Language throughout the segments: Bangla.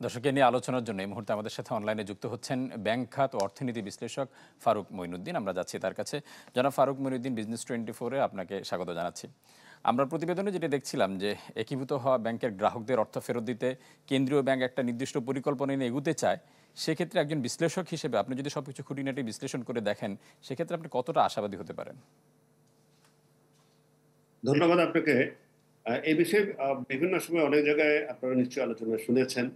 দর্শককে নিয়ে আলোচনার জন্য এই মুহূর্তে আমাদের সাথে অনলাইনে যুক্ত হচ্ছেন ব্যাংক খাত ও অর্থনীতি বিশ্লেষক ফারুক মঈনুদ্দিন। আমরা যাচ্ছি তার কাছে। জনাব ফারুক মঈনুদ্দিন, বিজনেস 24-এ আপনাকে স্বাগত জানাচ্ছি। আমরা প্রতিবেদনে যেটা দেখছিলাম যে একীভূত হওয়া ব্যাংকের গ্রাহকদের অর্থ ফেরত দিতে কেন্দ্রীয় ব্যাংক একটা নির্দিষ্ট পরিকল্পনা নিয়ে এগুতে চায়। সেক্ষেত্রে একজন বিশ্লেষক হিসেবে আপনি যদি সবকিছু খুঁটিনাটি বিশ্লেষণ করে দেখেন, সেক্ষেত্রে আপনি কতটা আশাবাদী হতে পারেন? ধন্যবাদ আপনাকে। এই বিষয়ে বিভিন্ন সময় অনেক জায়গায় আপনারা নিশ্চয়ই আলোচনা শুনেছেন।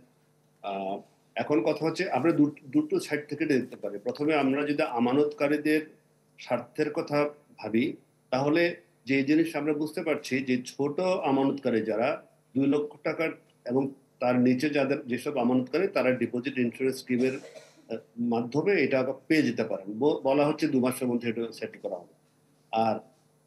আহ, এখন কথা হচ্ছে আমরা দুটো সাইড থেকে দেখতে পারি। প্রথমে আমরা যদি আমানতকারীদের স্বার্থের কথা ভাবি, তাহলে যে জিনিস আমরা বুঝতে পারছি যে ছোট আমানতকারী যারা 2 লক্ষ টাকার এবং তার নিচে যাদের যেসব আমানতকারী তারা ডিপোজিট ইন্স্যুরেন্স স্কিমের মাধ্যমে এটা পেয়ে যেতে পারেন। বলা হচ্ছে 2 মাসের মধ্যে এটা সেট করা হবে। আর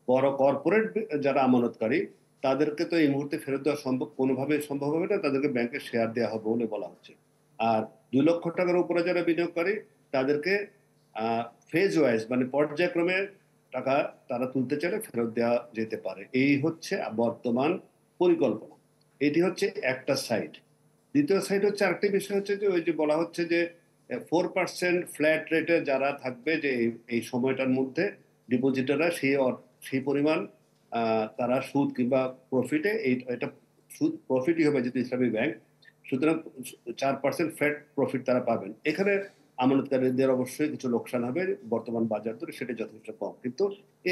বড় কর্পোরেট যারা আমানতকারী তাদেরকে তো এই মুহূর্তে ফেরত দেওয়া কোনোভাবে সম্ভব হবে না, তাদেরকে ব্যাংকে শেয়ার দেওয়া হবে বলে বলা হচ্ছে। আর 2 লক্ষ টাকার উপরে যারা বিনিয়োগকারী তাদেরকে ফেজ ওয়াইজ মানে পর্যায়ক্রমে টাকা তারা তুলতে চাইলে ফেরত দেওয়া যেতে পারে। এই হচ্ছে বর্তমান পরিকল্পনা। এটি হচ্ছে একটা সাইড। দ্বিতীয় সাইড হচ্ছে আরেকটি বিষয় হচ্ছে যে ওই যে বলা হচ্ছে যে 4% ফ্ল্যাট রেটে যারা থাকবে যে এই সময়টার মধ্যে ডিপোজিটাররা সেই পরিমাণ তারা সুদ কিংবা প্রফিটে এটা সুদ প্রফিটই হবে যেহেতু ইসলামী ব্যাংক, সুতরাং 4% ফ্ল্যাট প্রফিট তারা পাবেন। এখানে আমানতকারীদের অবশ্যই কিছু লোকসান হবে, বর্তমান বাজার দরে সেটা যথেষ্ট কম, কিন্তু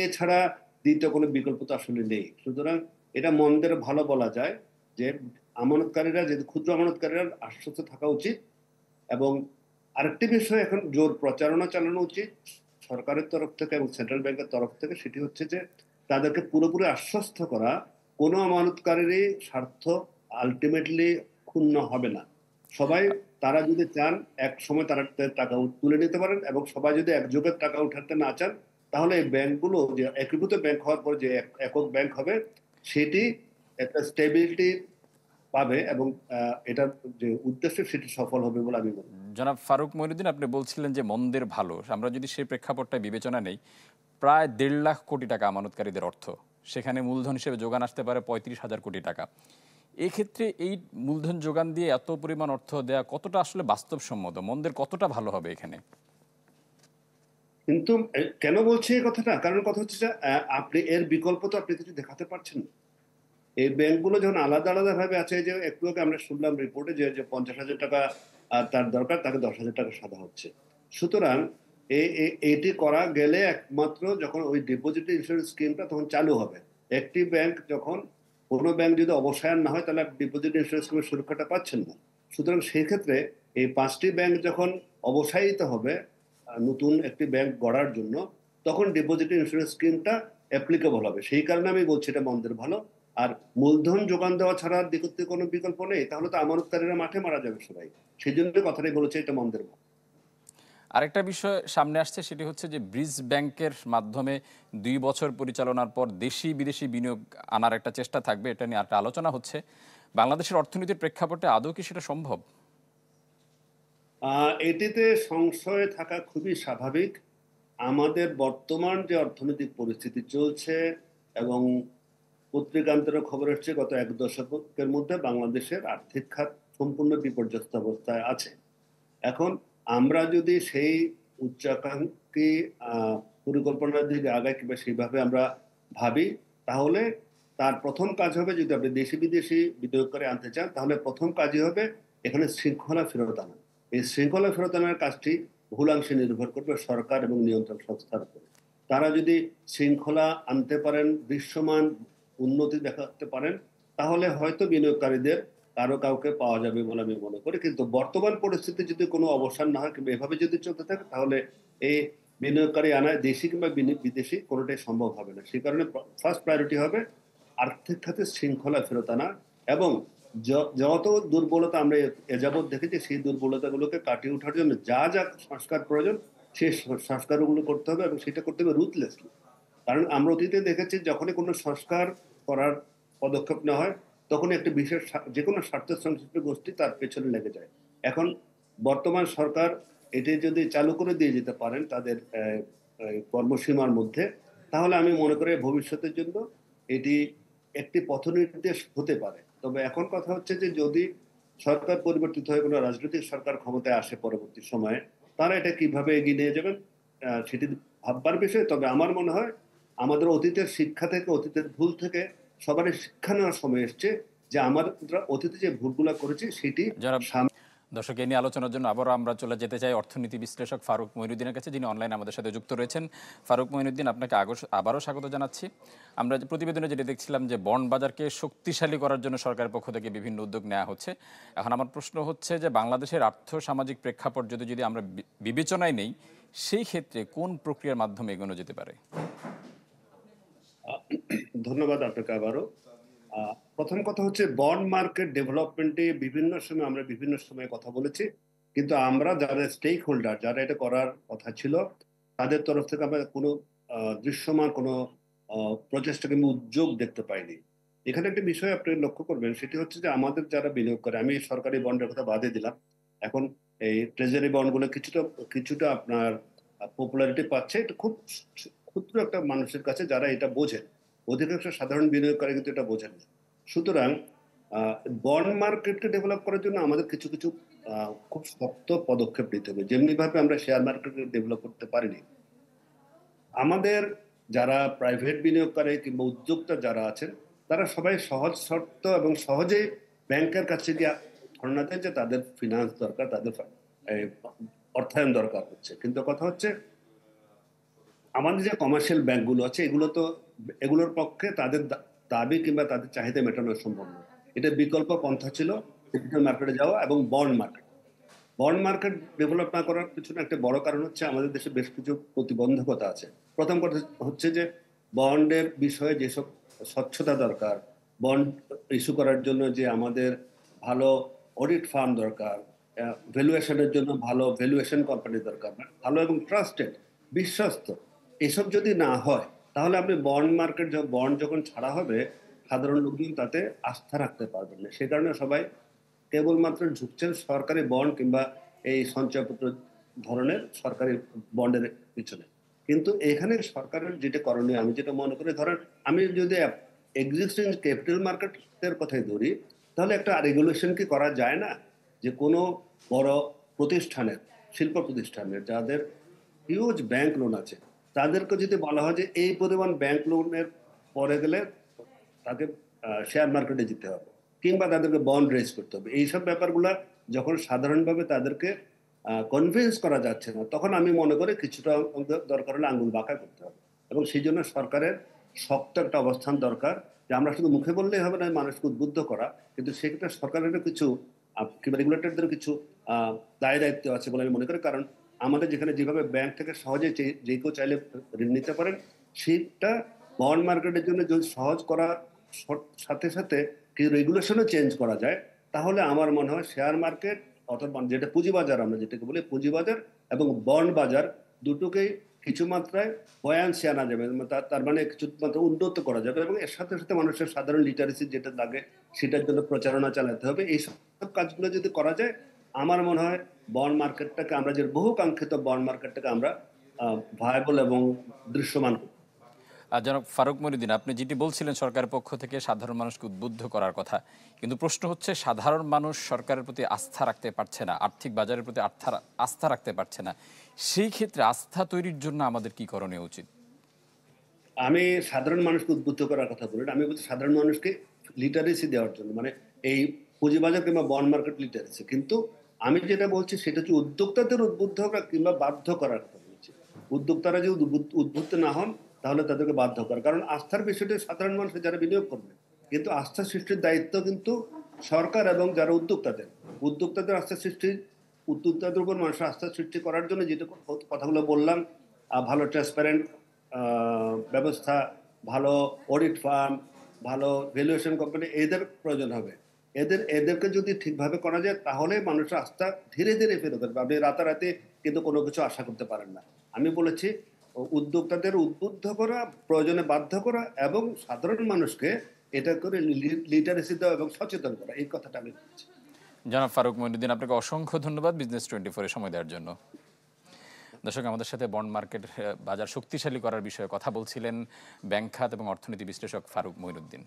এছাড়া দ্বিতীয় কোনো বিকল্প তো আসলে নেই। সুতরাং এটা মন্দের ভালো বলা যায় যে আমানতকারীরা যদি ক্ষুদ্র আমানতকারীরা আশ্বস্ত থাকা উচিত। এবং আরেকটি বিষয় এখন জোর প্রচারণা চালানো উচিত সরকারের তরফ থেকে এবং সেন্ট্রাল ব্যাংকের তরফ থেকে, সেটি হচ্ছে যে তাদেরকে পুরোপুরি আশ্বস্ত করা কোনো আমানতকারীরই স্বার্থ আলটিমেটলি ক্ষুণ্ণ হবে না। সবাই, তারা যদি চান এক সময় তারা টাকা তুলে নিতে পারেন, এবং সবাই যদি একযোগে টাকা উঠাতে না চান তাহলে এই ব্যাংকগুলো যে একীভূত ব্যাংক হওয়ার পর যে একক ব্যাংক হবে সেটি একটা স্টেবিলিটি পাবে এবং এটার যে উদ্দেশ্য সেটি সফল হবে বলে আমি মনে করি। জনাব ফারুক মঈনুদ্দিন, আপনি বলছিলেন যে মন্দের ভালো। আমরা যদি সেই প্রেক্ষাপটটা বিবেচনা নেই, প্রায় 1.5 লাখ কোটি টাকা আমানতকারীদের অর্থ, সেখানে মূলধন হিসেবে যোগান আসতে পারে 35,000 কোটি টাকা। এক্ষেত্রে এই মূলধন যোগান দিয়ে এত পরিমাণ অর্থ দেয়া কতটা আসলে বাস্তবসম্মত? মন্দের কতটা ভালো হবে এখানে? কিন্তু কেন বলছি এই কথাটা, কারণ কথা হচ্ছে যে আপনি এর বিকল্প তো আপনি কিছু দেখাতে পারছেন না। এই ব্যাংকগুলো যখন আলাদা আলাদা ভাবে আছে, যে একটু আগে আমরা শুনলাম রিপোর্টে যে 50,000 টাকা তার দরকার, তাকে 10,000 টাকা সাদা হচ্ছে। সুতরাং এটি করা গেলে একমাত্র যখন ওই ডিপোজিট ইন্স্যুরেন্স স্কিমটা তখন চালু হবে। একটি ব্যাংক যখন, কোনো ব্যাংক যদি অবসায়ন না হয় তাহলে ডিপোজিট ইন্স্যুরেন্স স্কিমের সুরক্ষাটা পাচ্ছেন না। সুতরাং সেই ক্ষেত্রে এই 5টি ব্যাংক যখন অবসায়িত হবে নতুন একটি ব্যাংক গড়ার জন্য, তখন ডিপোজিট ইন্স্যুরেন্স স্কিমটা অ্যাপ্লিকেবল হবে। সেই কারণে আমি বলছি এটা মন্দের ভালো। আর মূলধন যোগান দেওয়া ছাড়া দিকে কোনো বিকল্প নেই, তাহলে তো আমানতকারীরা মাঠে মারা যাবে সবাই। সেই জন্য কথাটাই বলেছে এটা মন্দের ভালো। আরেকটা বিষয় সামনে আসছে, সেটি হচ্ছে যে ব্রিজ ব্যাংকের মাধ্যমে 2 বছর পরিচালনার পর দেশি বিদেশি বিনিয়োগ আনার একটা চেষ্টা থাকবে। এটা নিয়ে একটা আলোচনা হচ্ছে। বাংলাদেশের অর্থনীতির প্রেক্ষাপটে আদৌ কি সেটা সম্ভব? এটিতে সংশয় থাকা খুবই স্বাভাবিক। আমাদের বর্তমান যে অর্থনৈতিক পরিস্থিতি চলছে এবং পত্রিকান্তরে খবর এসছে গত 1 দশকের মধ্যে বাংলাদেশের আর্থিক খাত সম্পূর্ণ বিপর্যস্ত অবস্থায় আছে। এখন আমরা যদি সেই উচ্চাকাঙ্ক্ষী পরিকল্পনার দিকে আগাই কিংবা সেইভাবে আমরা ভাবি, তাহলে তার প্রথম কাজ হবে, যদি আপনি দেশি বিদেশি বিনিয়োগ করে আনতে চান তাহলে প্রথম কাজই হবে এখানে শৃঙ্খলা ফেরত আনা। এই শৃঙ্খলা ফেরত আনার কাজটি বহুলাংশে নির্ভর করবে সরকার এবং নিয়ন্ত্রণ সংস্থার উপরে। তারা যদি শৃঙ্খলা আনতে পারেন, দৃশ্যমান উন্নতি দেখাতে পারেন, তাহলে হয়তো বিনিয়োগকারীদের কারো কাউকে পাওয়া যাবে বলে আমি মনে করি। কিন্তু বর্তমান পরিস্থিতি যদি কোনো অবসান না হয় কিংবা এভাবে যদি চলতে থাকে, তাহলে এই বিনিয়োগকারী আনায় দেশি কিংবা বিদেশি কোনোটাই সম্ভব হবে না। সেই কারণে ফার্স্ট প্রায়োরিটি হবে আর্থিক খাতে শৃঙ্খলা ফেরত আনা, এবং যত দুর্বলতা আমরা এযাবৎ দেখেছি সেই দুর্বলতাগুলোকে কাটিয়ে ওঠার জন্য যা যা সংস্কার প্রয়োজন সেই সংস্কারগুলো করতে হবে, এবং সেটা করতে হবে রুথলেসলি। কারণ আমরা অতীতে দেখেছি যখনই কোনো সংস্কার করার পদক্ষেপ নেওয়া হয় তখনই একটা বিশেষ যে কোনো স্বার্থ সংশ্লিষ্ট গোষ্ঠী তার পেছনে লেগে যায়। এখন বর্তমান সরকার এটি যদি চালু করে দিয়ে যেতে পারেন তাদের কর্মসীমার মধ্যে, তাহলে আমি মনে করি ভবিষ্যতের জন্য এটি একটি পথনির্দেশ হতে পারে। তবে এখন কথা হচ্ছে যে যদি সরকার পরিবর্তিত হয়ে কোনো রাজনৈতিক সরকার ক্ষমতায় আসে পরবর্তী সময়ে, তারা এটা কিভাবে এগিয়ে নিয়ে যাবেন সেটি ভাববার বিষয়। তবে আমার মনে হয় আমাদের অতীতের শিক্ষা থেকে, অতীতের ভুল থেকে সবারই শিক্ষা নেওয়ার সময় এসছে যে আমরা অতীতে যে ভুলগুলা করেছি সেটি জনাব, সামনে। দর্শক এ নিয়ে আলোচনার জন্য আবারও আমরা চলে যেতে চাই অর্থনীতি বিশ্লেষক ফারুক মঈনুদ্দিনের কাছে, যিনি অনলাইনে আমাদের সাথে যুক্ত রয়েছেন। ফারুক মঈনুদ্দিন, আপনাকে আবারও স্বাগত জানাচ্ছি। আমরা যে প্রতিবেদনে যেটা দেখছিলাম যে বন্ড বাজারকে শক্তিশালী করার জন্য সরকারের পক্ষ থেকে বিভিন্ন উদ্যোগ নেওয়া হচ্ছে। এখন আমার প্রশ্ন হচ্ছে যে বাংলাদেশের আর্থ সামাজিক প্রেক্ষাপট যদি আমরা বিবেচনায় নেই, সেই ক্ষেত্রে কোন প্রক্রিয়ার মাধ্যমে এগোনো যেতে পারে? আহ, ধন্যবাদ আপনাকে আবারও। প্রথম কথা হচ্ছে বন্ড মার্কেট ডেভেলপমেন্টে বিভিন্ন সময় আমরা বিভিন্ন সময় কথা বলেছি, কিন্তু আমরা যারা স্টেক হোল্ডার, যারা এটা করার কথা ছিল, তাদের তরফ থেকে আমরা কোনো দৃশ্যমান কোনো প্রচেষ্টা কিংবা উদ্যোগ দেখতে পাইনি। এখানে একটা বিষয় আপনি লক্ষ্য করবেন, সেটি হচ্ছে যে আমাদের যারা বিনিয়োগ করে, আমি সরকারি বন্ডের কথা বাদে দিলাম, এখন এই ট্রেজারি বন্ডগুলো কিছুটা কিছুটা আপনার পপুলারিটি পাচ্ছে, এটা খুব ক্ষুদ্র একটা মানুষের কাছে যারা এটা বোঝেন। অধিকাংশ সাধারণ বিনিয়োগকারী কিন্তু এটা বোঝেন না। সুতরাং বন্ড মার্কেটকে ডেভেলপ করার জন্য আমাদের কিছু কিছু খুব শক্ত পদক্ষেপ নিতে হবে, যেমনি ভাবে আমরা শেয়ার মার্কেটকে ডেভেলপ করতে পারিনি। আমাদের যারা প্রাইভেট বিনিয়োগকারী কিংবা উদ্যোক্তা যারা আছেন, তারা সবাই সহজ শর্ত এবং সহজে ব্যাংকের কাছে গিয়ে ধর্ণা দেন যে তাদের ফিনান্স দরকার, তাদের এই, অর্থায়ন দরকার হচ্ছে। কিন্তু কথা হচ্ছে আমাদের যে কমার্শিয়াল ব্যাংকগুলো আছে, এগুলো তো এগুলোর পক্ষে তাদের দাবি কিংবা তাদের চাহিদা মেটানো সম্ভব নয়। এটা বিকল্প পন্থা ছিল ক্যাপিটাল মার্কেটে যাওয়া এবং bond market. Bond market develop না করার পিছনে একটা বড় কারণ হচ্ছে আমাদের দেশে বেশ কিছু প্রতিবন্ধকতা আছে। প্রথম কথা হচ্ছে যে বন্ডের বিষয়ে যেসব স্বচ্ছতা দরকার, বন্ড ইস্যু করার জন্য যে আমাদের ভালো অডিট ফার্ম দরকার, ভ্যালুয়েশনের জন্য ভালো ভ্যালুয়েশন কোম্পানি দরকার, ভালো এবং ট্রাস্টেড, বিশ্বস্ত, এসব যদি না হয়, তাহলে আপনি বন্ড মার্কেট, বন্ড যখন ছাড়া হবে, সাধারণ লোকজন তাতে আস্থা রাখতে পারবেন না। সে কারণে সবাই কেবলমাত্র ঝুঁকছেন সরকারি বন্ড কিংবা এই সঞ্চয়পত্র ধরনের সরকারি বন্ডের পিছনে। কিন্তু এখানে সরকারের যেটা করণীয়, আমি যেটা মনে করি, ধরেন আমি যদি এক্সিস্টিং ক্যাপিটাল মার্কেটের কথাই ধরি, তাহলে একটা রেগুলেশন কি করা যায় না যে কোনো বড় প্রতিষ্ঠানের, শিল্প প্রতিষ্ঠানের যাদের হিউজ ব্যাংক লোন আছে, তাদেরকে যদি বলা হয় যে এই পরিমাণ ব্যাংক লোনের পরে গেলে তাকে শেয়ার মার্কেটে যেতে হবে কিংবা তাদেরকে বন্ড রেজ করতে হবে, এইসব ব্যাপারগুলা যখন সাধারণভাবে তাদেরকে কনভিন্স করা যাচ্ছে না, তখন আমি মনে করি কিছুটা দরকার হলে আঙ্গুল বাঁকা করতে হবে। এবং সেই জন্য সরকারের শক্ত একটা অবস্থান দরকার, যে আমরা শুধু মুখে বললেই হবে না মানুষকে উদ্বুদ্ধ করা, কিন্তু সেক্ষেত্রে সরকারেরও কিছু কিংবা রেগুলেটরদের কিছু দায় দায়িত্ব আছে বলে আমি মনে করি। কারণ আমাদের যেখানে যেভাবে ব্যাংক থেকে সহজে যে কেউ চাইলে ঋণ নিতে পারেন, সেটা বন্ড মার্কেটের জন্য যদি সহজ করার সাথে সাথে কিছু রেগুলেশনও চেঞ্জ করা যায়, তাহলে আমার মনে হয় শেয়ার মার্কেট অথবা যেটা পুঁজিবাজার, আমরা যেটাকে বলি পুঁজিবাজার এবং বন্ড বাজার, দুটোকেই কিছু মাত্রায় বয়ান্সি আনা যাবে, তার মানে কিছু মাত্রা উন্নত করা যাবে। এবং এর সাথে সাথে মানুষের সাধারণ লিটারেসি যেটা লাগে, সেটার জন্য প্রচারণা চালাতে হবে। এই সব কাজগুলো যদি করা যায়, আমার মনে হয় বন্ড মার্কেটটাকে, আমরা যে বহু কাঙ্ক্ষিত বন্ড মার্কেটটাকে আমরা ভায়াবল এবং দৃশ্যমান করতে। জনাব ফারুক মঈনুদ্দিন, আপনি যেটি বলছিলেন সরকারের পক্ষ থেকে সাধারণ মানুষকে উদ্বুদ্ধ করার কথা, কিন্তু প্রশ্ন হচ্ছে সাধারণ মানুষ সরকারের প্রতি আস্থা রাখতে পারছে না, আর্থিক বাজারের প্রতি আস্থা রাখতে পারছে না। সেই ক্ষেত্রে আস্থা তৈরির জন্য আমাদের কি করণীয় উচিত? আমি সাধারণ মানুষকে উদ্বুদ্ধ করার কথা বলি না, আমি বলছি সাধারণ মানুষকে লিটারেসি দেওয়ার জন্য, মানে এই পুঁজিবাজার কিংবা বন্ড মার্কেট লিটারেসি। কিন্তু আমি যেটা বলছি সেটা হচ্ছে উদ্যোক্তাদের উদ্বুদ্ধ করা কিংবা বাধ্য করার কথা বলছি। উদ্যোক্তারা যদি উদ্বুদ্ধ না হন, তাহলে তাদেরকে বাধ্য করা। কারণ আস্থার বিষয়টি সাধারণ মানুষ যারা বিনিয়োগ করবে, কিন্তু আস্থা সৃষ্টির দায়িত্ব কিন্তু সরকার এবং যারা উদ্যোক্তাদের, উদ্যোক্তাদের আস্থা সৃষ্টি, উদ্যোক্তাদের উপর মানুষের আস্থা সৃষ্টি করার জন্য যেটা কথাগুলো বললাম, ভালো ট্রান্সপারেন্ট ব্যবস্থা, ভালো অডিট ফার্ম, ভালো ভ্যালুয়েশন কোম্পানি, এদের প্রয়োজন হবে। এদেরকে যদি ঠিকভাবে করা যায়, তাহলে মানুষের আস্থা ধীরে ধীরে ফেরত আসবে। আপনি রাতারাতি কিন্তু কোনো কিছু আশা করতে পারেন না। আমি বলেছি উদ্যোক্তাদের উদ্বুদ্ধ করা, প্রয়োজনে বাধ্য করা এবং সাধারণ মানুষকে এটা করে লিটারেসি দেওয়া এবং সচেতন করা, এই কথাটা আমি বলছি। জনাব ফারুক মঈনুদ্দিন, আপনাকে অসংখ্য ধন্যবাদ Business 24 সময় দেওয়ার জন্য। দর্শক, আমাদের সাথে বন্ড মার্কেট বাজার শক্তিশালী করার বিষয়ে কথা বলছিলেন ব্যাংক খাত এবং অর্থনীতি বিশ্লেষক ফারুক মঈনুদ্দিন।